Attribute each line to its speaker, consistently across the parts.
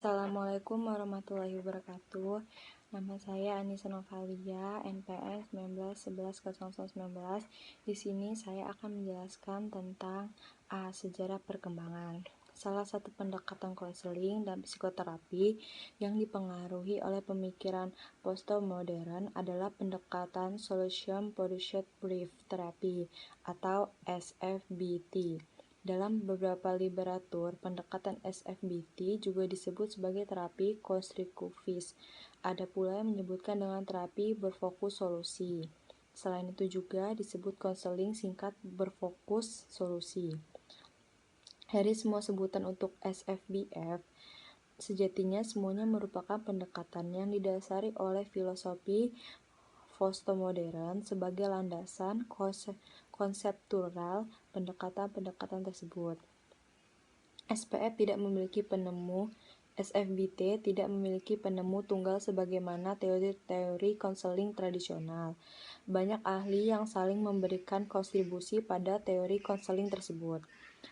Speaker 1: Assalamualaikum warahmatullahi wabarakatuh. Nama saya Anissa Novalia, NPM 19110019. Di sini saya akan menjelaskan tentang sejarah perkembangan. Salah satu pendekatan konseling dan psikoterapi yang dipengaruhi oleh pemikiran postmodern adalah pendekatan Solution Based Belief Therapy atau SFBT. Dalam beberapa literatur, pendekatan SFBT juga disebut sebagai terapi konstruktivis. Ada pula yang menyebutkan dengan terapi berfokus solusi. Selain itu juga disebut konseling singkat berfokus solusi. Dari semua sebutan untuk SFBF, sejatinya semuanya merupakan pendekatan yang didasari oleh filosofi postmodern sebagai landasan konseptual pendekatan-pendekatan tersebut. SFBT tidak memiliki penemu tunggal sebagaimana teori-teori konseling tradisional. Banyak ahli yang saling memberikan kontribusi pada teori konseling tersebut.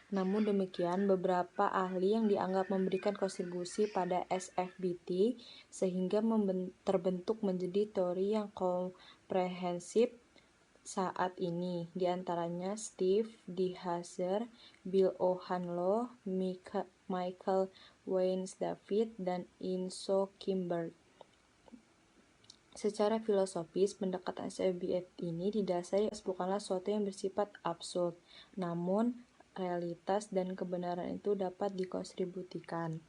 Speaker 1: Namun demikian, beberapa ahli yang dianggap memberikan kontribusi pada SFBT sehingga terbentuk menjadi teori yang komprehensif saat ini, diantaranya Steve D. Hazer, Bill O'Hanlon, Michael Wayne-David, dan Enzo Kimberg. Secara filosofis, pendekatan SFBF ini didasari bukanlah sesuatu yang bersifat absurd, namun realitas dan kebenaran itu dapat dikontribusikan.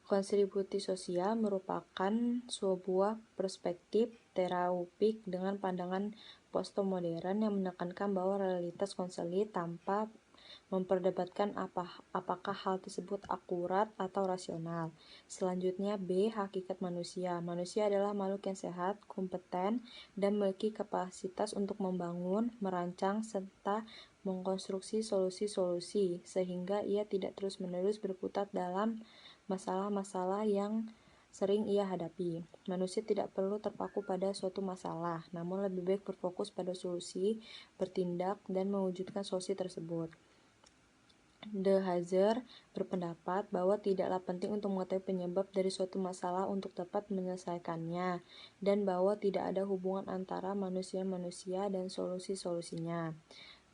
Speaker 1: Kontribusi sosial merupakan sebuah perspektif terapeutik dengan pandangan postmodern yang menekankan bahwa realitas konseling tanpa memperdebatkan apakah hal tersebut akurat atau rasional. Selanjutnya B. Hakikat manusia. Manusia adalah makhluk yang sehat, kompeten, dan memiliki kapasitas untuk membangun, merancang, serta mengkonstruksi solusi-solusi, sehingga ia tidak terus-menerus berkutat dalam masalah-masalah yang sering ia hadapi. Manusia tidak perlu terpaku pada suatu masalah, namun lebih baik berfokus pada solusi, bertindak, dan mewujudkan solusi tersebut. De Hazer berpendapat bahwa tidaklah penting untuk mengetahui penyebab dari suatu masalah untuk dapat menyelesaikannya, dan bahwa tidak ada hubungan antara manusia dan solusi-solusinya.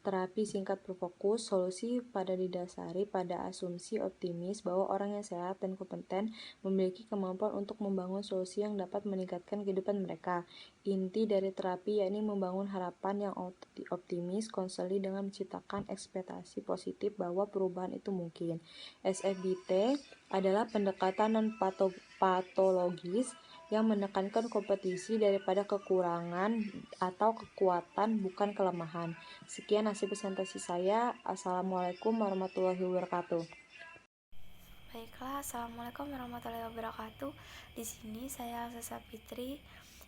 Speaker 1: Terapi singkat berfokus solusi pada didasari pada asumsi optimis bahwa orang yang sehat dan kompeten memiliki kemampuan untuk membangun solusi yang dapat meningkatkan kehidupan mereka. Inti dari terapi yakni membangun harapan yang optimis, konseling dengan menciptakan ekspektasi positif bahwa perubahan itu mungkin. SFBT adalah pendekatan non-patologis yang menekankan kompetisi daripada kekurangan atau kekuatan, bukan kelemahan. Sekian hasil presentasi saya. Assalamualaikum warahmatullahi wabarakatuh.
Speaker 2: Baiklah, Assalamualaikum warahmatullahi wabarakatuh. Di sini saya Sasa Fitri,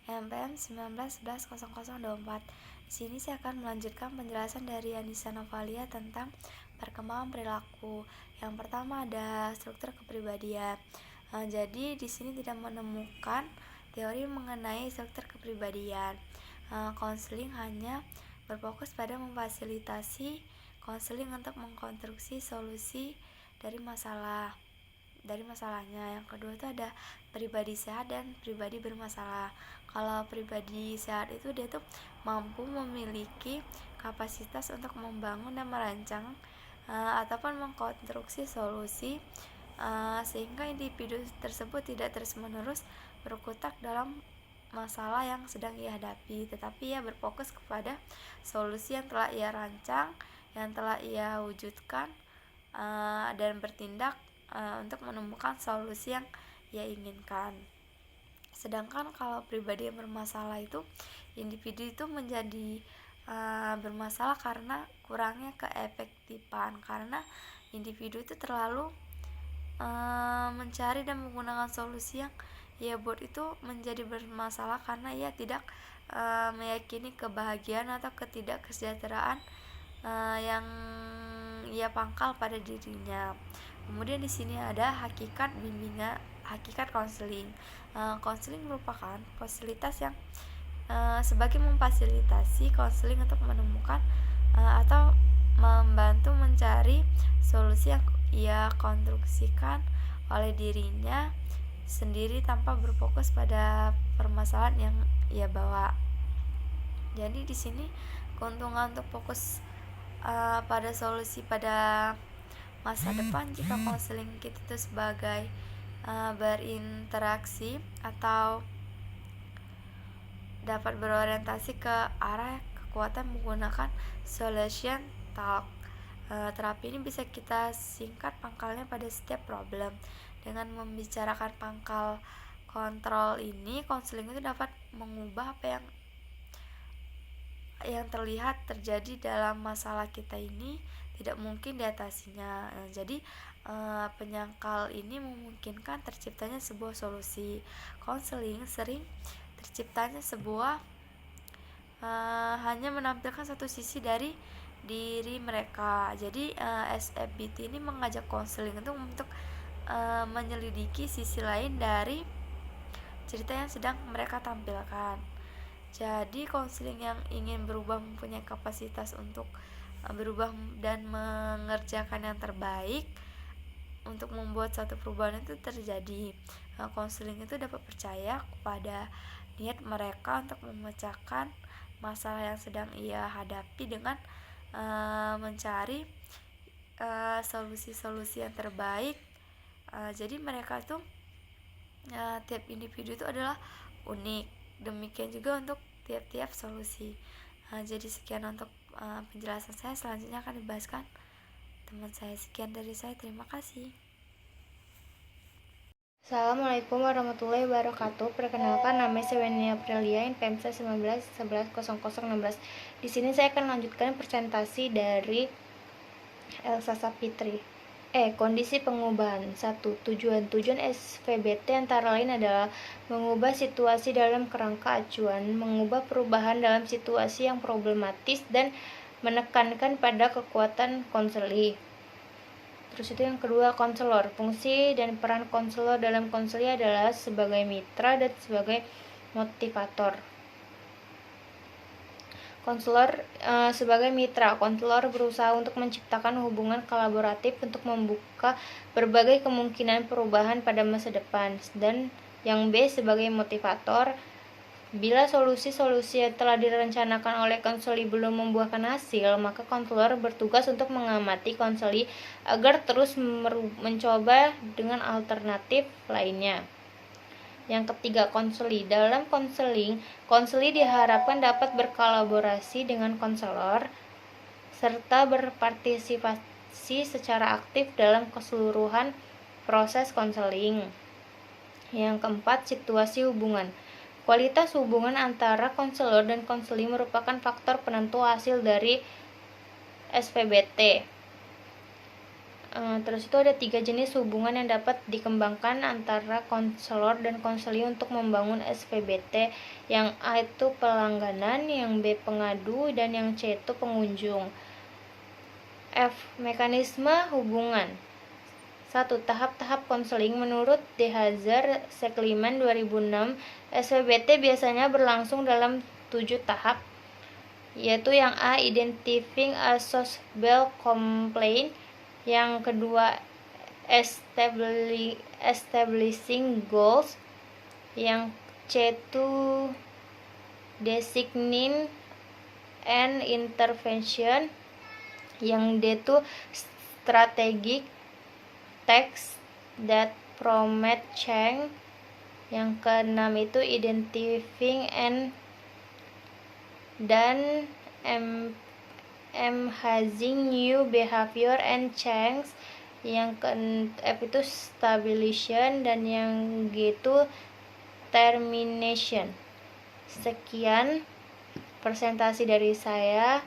Speaker 2: NPM 19110024. Di sini saya akan melanjutkan penjelasan dari Anissa Novalia tentang perkembangan perilaku. Yang pertama ada struktur kepribadian. Jadi di sini tidak menemukan teori mengenai struktur kepribadian. Konseling hanya berfokus pada memfasilitasi konseling untuk mengkonstruksi solusi dari masalahnya. Yang kedua itu ada pribadi sehat dan pribadi bermasalah. Kalau pribadi sehat itu dia tuh mampu memiliki kapasitas untuk membangun dan merancang ataupun mengkonstruksi solusi sehingga individu tersebut tidak terus-menerus berkutat dalam masalah yang sedang ia hadapi, tetapi ia berfokus kepada solusi yang telah ia rancang, yang telah ia wujudkan, dan bertindak untuk menemukan solusi yang ia inginkan. Sedangkan kalau pribadi yang bermasalah itu, individu itu menjadi bermasalah karena kurangnya keefektifan, karena individu itu terlalu mencari dan menggunakan solusi yang ia buat itu menjadi bermasalah karena ia tidak meyakini kebahagiaan atau ketidakkesejahteraan yang ia pangkal pada dirinya. Kemudian di sini ada hakikat konseling. Konseling merupakan fasilitas yang sebagai memfasilitasi konseling untuk menemukan atau membantu mencari solusi yang ia konstruksikan oleh dirinya sendiri tanpa berfokus pada permasalahan yang ia bawa. Jadi di sini keuntungan untuk fokus pada solusi pada masa depan jika konseling kita itu sebagai berinteraksi atau dapat berorientasi ke arah kekuatan menggunakan solution talk. Terapi ini bisa kita singkat pangkalnya pada setiap problem. Dengan membicarakan pangkal kontrol ini, konseling itu dapat mengubah apa yang terlihat terjadi dalam masalah kita ini tidak mungkin diatasinya. Jadi penyangkal ini memungkinkan terciptanya sebuah solusi. Konseling sering terciptanya sebuah hanya menampilkan satu sisi dari diri mereka. Jadi SFBT ini mengajak konseling untuk menyelidiki sisi lain dari cerita yang sedang mereka tampilkan. Jadi konseling yang ingin berubah mempunyai kapasitas untuk berubah dan mengerjakan yang terbaik untuk membuat satu perubahan itu terjadi. Konseling itu dapat percaya kepada niat mereka untuk memecahkan masalah yang sedang ia hadapi dengan mencari solusi-solusi yang terbaik. Jadi mereka tuh tiap individu itu adalah unik. Demikian juga untuk tiap-tiap solusi. Jadi sekian untuk penjelasan saya. Selanjutnya akan dibahaskan teman saya. Sekian dari saya, terima kasih.
Speaker 3: Assalamualaikum warahmatullahi wabarakatuh. Perkenalkan, nama saya Weni Aprilia, NPM 19110016. Di sini saya akan lanjutkan presentasi dari Elsa Sapitri. Kondisi pengubahan. 1. Tujuan SVBT antara lain adalah mengubah situasi dalam kerangka acuan, mengubah perubahan dalam situasi yang problematis, dan menekankan pada kekuatan konseli. Terus itu yang kedua, konselor. Fungsi dan peran konselor dalam konseling adalah sebagai mitra dan sebagai motivator. Konselor sebagai mitra, konselor berusaha untuk menciptakan hubungan kolaboratif untuk membuka berbagai kemungkinan perubahan pada masa depan. Dan yang B sebagai motivator, bila solusi-solusi yang telah direncanakan oleh konseli belum membuahkan hasil, maka konselor bertugas untuk mengamati konseli agar terus mencoba dengan alternatif lainnya. Yang ketiga, konseli. Dalam konseling, konseli diharapkan dapat berkolaborasi dengan konselor serta berpartisipasi secara aktif dalam keseluruhan proses konseling. Yang keempat, situasi hubungan. Kualitas hubungan antara konselor dan konseli merupakan faktor penentu hasil dari SVBT. Terus itu ada 3 jenis hubungan yang dapat dikembangkan antara konselor dan konseli untuk membangun SVBT. Yang A itu pelangganan, yang B pengadu, dan yang C itu pengunjung. F. Mekanisme hubungan. 1. Tahap-tahap konseling. Menurut De Hazer Sekliman 2006, SVBT biasanya berlangsung dalam 7 tahap, yaitu yang A. Identifying a solvable complaint, yang kedua establishing goals, yang C itu designing an intervention, yang D itu strategic text that promote change, yang keenam itu identifying and dan enhancing new behavior and change, yang F itu stabilization, dan yang G itu termination. Sekian presentasi dari saya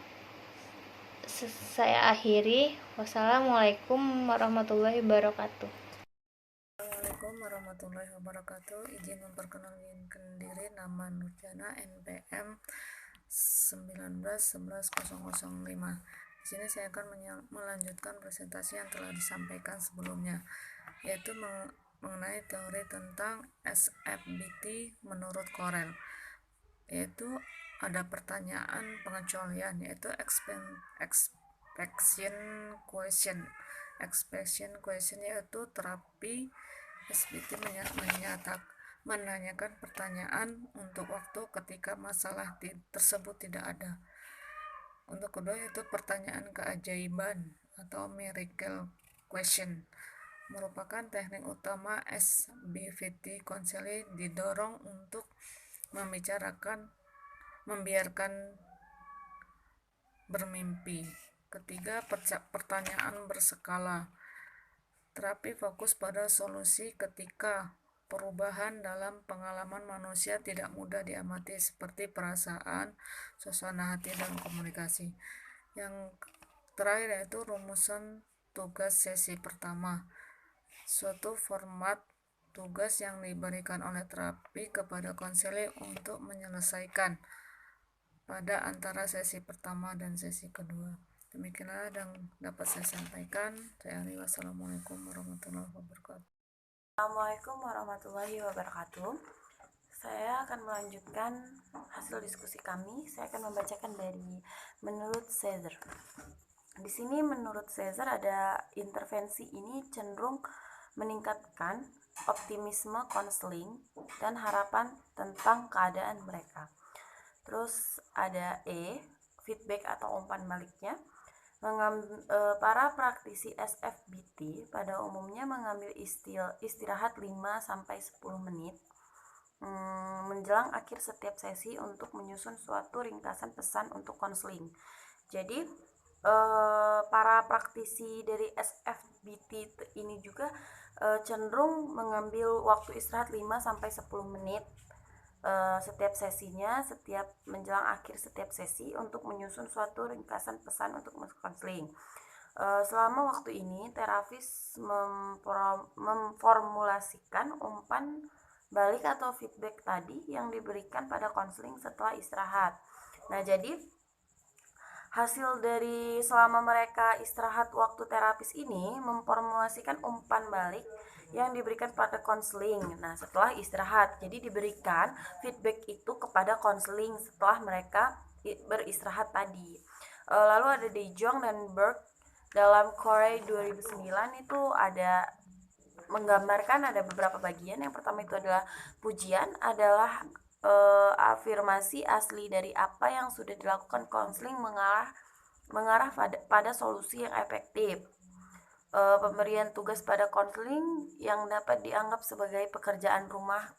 Speaker 3: akhiri. Wassalamualaikum warahmatullahi wabarakatuh.
Speaker 4: Assalamualaikum warahmatullahi wabarakatuh. Izin memperkenalkan diri, nama Nurjana, NPM 19110005. Di sini saya akan melanjutkan presentasi yang telah disampaikan sebelumnya, yaitu mengenai teori tentang SFBT menurut Corel. Yaitu ada pertanyaan pengecualian, yaitu expansion question. expression question, yaitu terapi SBT menanyakan pertanyaan untuk waktu ketika masalah tersebut tidak ada. Untuk kedua yaitu pertanyaan keajaiban atau miracle question, merupakan teknik utama SBVT konseling didorong untuk membiarkan bermimpi. Ketiga, pertanyaan berskala. Terapi fokus pada solusi ketika perubahan dalam pengalaman manusia tidak mudah diamati, seperti perasaan, suasana hati, dan komunikasi. Yang terakhir yaitu rumusan tugas sesi pertama, suatu format tugas yang diberikan oleh terapi kepada konselor untuk menyelesaikan pada antara sesi pertama dan sesi kedua. Demikianlah yang dapat saya sampaikan. Saya Ari, wassalamualaikum warahmatullahi wabarakatuh.
Speaker 5: Assalamualaikum warahmatullahi wabarakatuh. Saya akan melanjutkan hasil diskusi kami. Saya akan membacakan dari menurut Cesar. Di sini menurut Cesar ada intervensi ini cenderung meningkatkan optimisme konseling dan harapan tentang keadaan mereka. Terus ada feedback atau umpan baliknya. Para praktisi SFBT pada umumnya mengambil istirahat 5-10 menit menjelang akhir setiap sesi untuk menyusun suatu ringkasan pesan untuk konseling. Jadi para praktisi dari SFBT ini juga cenderung mengambil waktu istirahat 5-10 menit setiap sesinya, setiap menjelang akhir setiap sesi untuk menyusun suatu ringkasan pesan untuk konseling. Selama waktu ini terapis memformulasikan umpan balik atau feedback tadi yang diberikan pada konseling setelah istirahat. Nah, jadi hasil dari selama mereka istirahat waktu terapis ini memformulasikan umpan balik yang diberikan pada konseling. Nah, setelah istirahat, jadi diberikan feedback itu kepada konseling setelah mereka beristirahat tadi. Lalu ada De Jong dan Berg dalam Core 2009 itu ada menggambarkan ada beberapa bagian. Yang pertama itu adalah pujian adalah afirmasi asli dari apa yang sudah dilakukan konseling mengarah pada solusi yang efektif. Pemberian tugas pada konseling yang dapat dianggap sebagai pekerjaan rumah.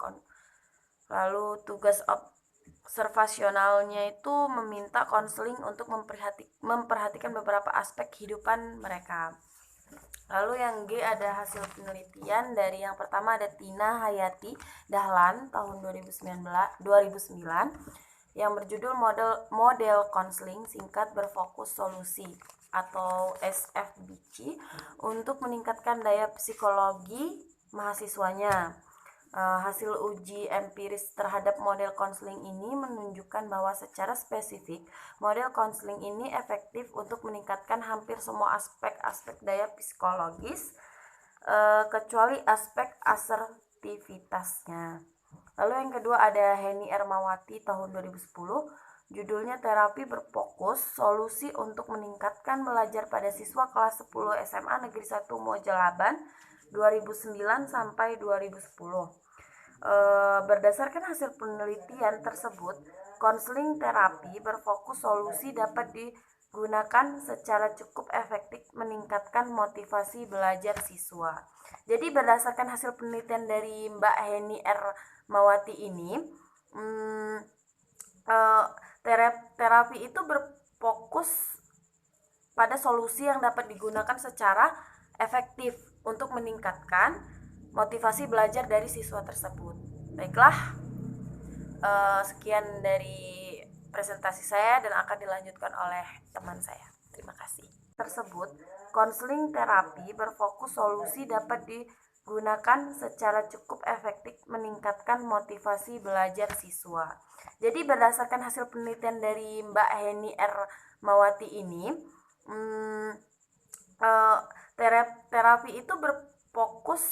Speaker 5: Lalu tugas observasionalnya itu meminta konseling untuk memperhatikan beberapa aspek kehidupan mereka. Lalu yang G ada hasil penelitian dari yang pertama ada Tina Hayati Dahlan tahun 2009 yang berjudul model konseling singkat berfokus solusi atau SFBC untuk meningkatkan daya psikologi mahasiswanya. Hasil uji empiris terhadap model konseling ini menunjukkan bahwa secara spesifik model konseling ini efektif untuk meningkatkan hampir semua aspek-aspek daya psikologis kecuali aspek asertivitasnya. Lalu yang kedua ada Heni Ermawati tahun 2010, judulnya terapi berfokus solusi untuk meningkatkan belajar pada siswa kelas 10 SMA Negeri 1 Mojalaban 2009 sampai 2010. Berdasarkan hasil penelitian tersebut, konseling terapi berfokus solusi dapat digunakan secara cukup efektif meningkatkan motivasi belajar siswa. Jadi berdasarkan hasil penelitian dari Mbak Heni Ermawati ini, terapi itu berfokus pada solusi yang dapat digunakan secara efektif untuk meningkatkan motivasi belajar dari siswa tersebut. Baiklah, sekian dari presentasi saya dan akan dilanjutkan oleh teman saya. Terima kasih. Tersebut, konseling terapi berfokus solusi dapat digunakan secara cukup efektif meningkatkan motivasi belajar siswa. Jadi berdasarkan hasil penelitian dari Mbak Heni Ermawati ini, terapi itu berfokus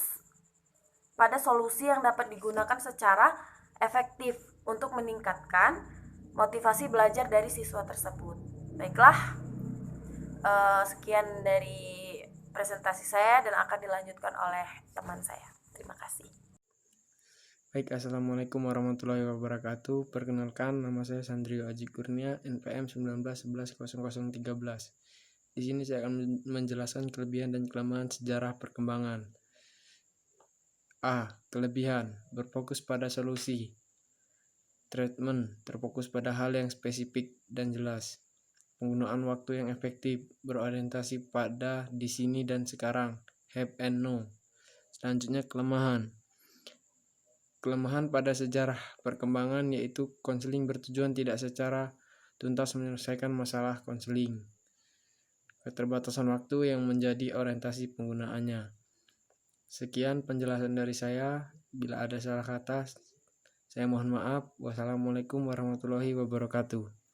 Speaker 5: pada solusi yang dapat digunakan secara efektif untuk meningkatkan motivasi belajar dari siswa tersebut. Baiklah, sekian dari presentasi saya dan akan dilanjutkan oleh teman saya. Terima kasih.
Speaker 6: Baik, Assalamualaikum warahmatullahi wabarakatuh. Perkenalkan, nama saya Sandrio Aji Kurnia, NPM 19110013. Di sini saya akan menjelaskan kelebihan dan kelemahan sejarah perkembangan. A. Kelebihan, berfokus pada solusi. Treatment, terfokus pada hal yang spesifik dan jelas. Penggunaan waktu yang efektif, berorientasi pada di sini dan sekarang. Have and know. Selanjutnya kelemahan. Kelemahan pada sejarah perkembangan yaitu konseling bertujuan tidak secara tuntas menyelesaikan masalah konseling. Keterbatasan waktu yang menjadi orientasi penggunaannya. Sekian penjelasan dari saya. Bila ada salah kata, saya mohon maaf. Wassalamualaikum warahmatullahi wabarakatuh.